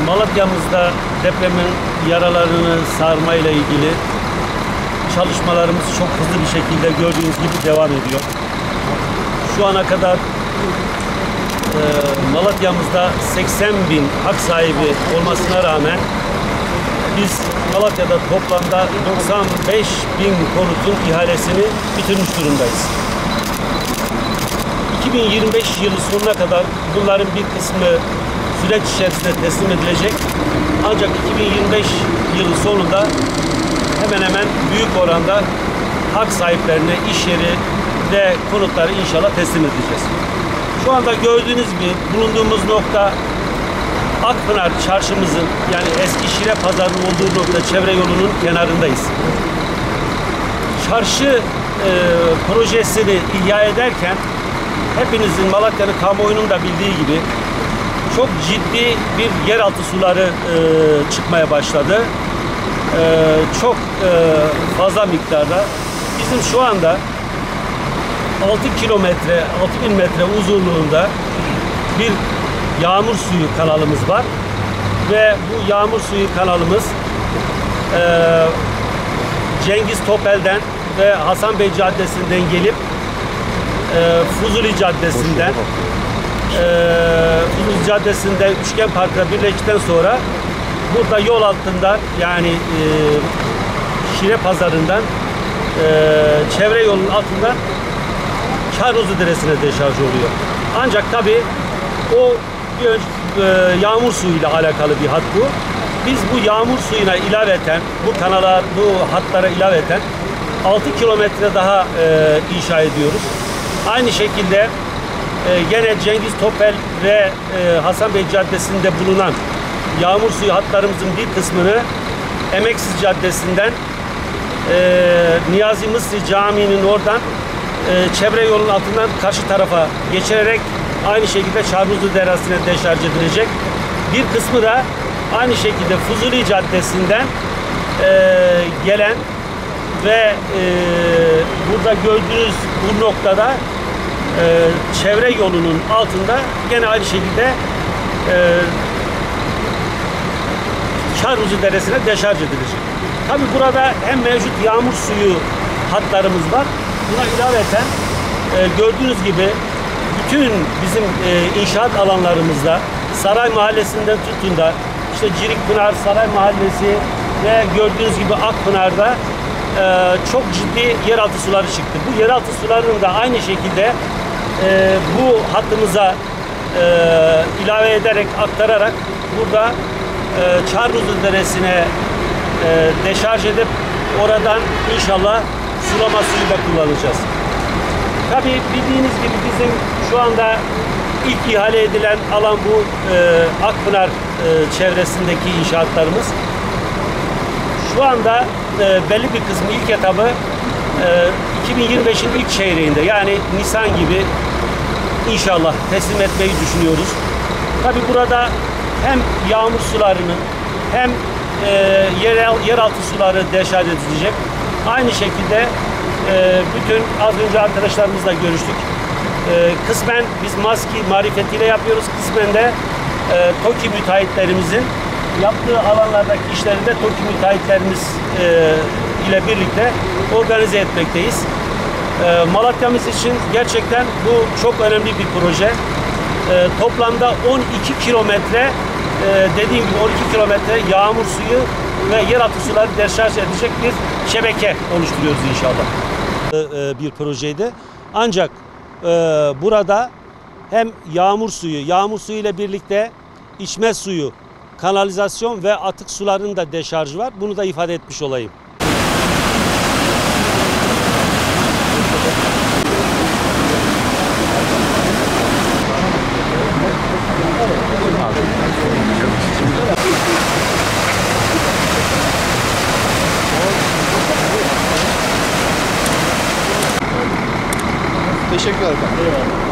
Malatya'mızda depremin yaralarını sarmayla ilgili çalışmalarımız çok hızlı bir şekilde gördüğünüz gibi devam ediyor. Şu ana kadar Malatya'mızda 80.000 hak sahibi olmasına rağmen biz Malatya'da toplamda 95.000 konutun ihalesini bitirmiş durumdayız. 2025 yılı sonuna kadar bunların bir kısmı süreç içerisinde teslim edilecek. Ancak 2025 yılı sonunda hemen hemen büyük oranda hak sahiplerine iş yeri ve konutları inşallah teslim edeceğiz. Şu anda gördüğünüz gibi bulunduğumuz nokta Akpınar çarşımızın, yani eski Şile Pazarı'nın olduğu nokta, çevre yolunun kenarındayız. Çarşı projesini ihya ederken hepinizin, Malatya'nın kamuoyunun da bildiği gibi çok ciddi bir yeraltı suları çıkmaya başladı. Çok fazla miktarda. Bizim şu anda 6.000 metre uzunluğunda bir yağmur suyu kanalımız var. Ve bu yağmur suyu kanalımız Cengiz Topel'den ve Hasan Bey Caddesi'nden gelip Fuzuli Caddesi'nden Fuzuli Caddesi'nde Üçgen Park'la birleştikten sonra burada yol altından, yani Şile Pazarı'ndan çevre yolunun altından Çarnozlu Deresi'ne deşarj oluyor. Ancak tabii o yağmur suyuyla alakalı bir hat bu. Biz bu yağmur suyuna ilaveten, bu hatlara ilaveten 6 kilometre daha inşa ediyoruz. Aynı şekilde gene Cengiz Topel ve Hasan Bey Caddesi'nde bulunan yağmur suyu hatlarımızın bir kısmını Emeksiz Caddesi'nden Niyazi Mısri Camii'nin oradan çevre yolun altından karşı tarafa geçirerek aynı şekilde Çarnozlu Deresi'ne deşarj edilecek. Bir kısmı da aynı şekilde Fuzuli Caddesi'nden gelen ve burada gördüğünüz bu noktada çevre yolunun altında gene aynı şekilde Çarnozlu Deresi'ne deşarj edilecek. Tabi burada hem mevcut yağmur suyu hatlarımız var. Buna ilaveten gördüğünüz gibi bütün bizim inşaat alanlarımızda Saray Mahallesi'nden tutun da işte Cirikpınar, Saray Mahallesi ve gördüğünüz gibi Akpınar'da çok ciddi yeraltı suları çıktı. Bu yeraltı sularının da aynı şekilde bu hattımıza ilave ederek, aktararak burada Çarnozlu Deresi'ne deşarj edip oradan inşallah sulama suyu da kullanacağız. Tabii bildiğiniz gibi bizim şu anda ilk ihale edilen alan bu Akpınar çevresindeki inşaatlarımız. Şu anda belli bir kısmı, ilk etabı 2025'in ilk çeyreğinde, yani Nisan gibi inşallah teslim etmeyi düşünüyoruz. Tabii burada hem yağmur sularının hem yeraltı suları deşarj edilecek. Aynı şekilde bütün az önce arkadaşlarımızla görüştük. Kısmen biz maski marifetiyle yapıyoruz. Kısmen de TOKİ müteahhitlerimizin yaptığı alanlardaki işlerinde TOKİ müteahhitlerimiz ile birlikte organize etmekteyiz. Malatya'mız için gerçekten bu çok önemli bir proje. Toplamda 12 kilometre, dediğim gibi 12 kilometre yağmur suyu ve yeraltı suları deşarj edecek bir şebeke oluşturuyoruz inşallah. Bir projeydi. Ancak burada hem yağmur suyu ile birlikte içme suyu, kanalizasyon ve atık suların da deşarjı var. Bunu da ifade etmiş olayım. Teşekkürler efendim. Eyvallah.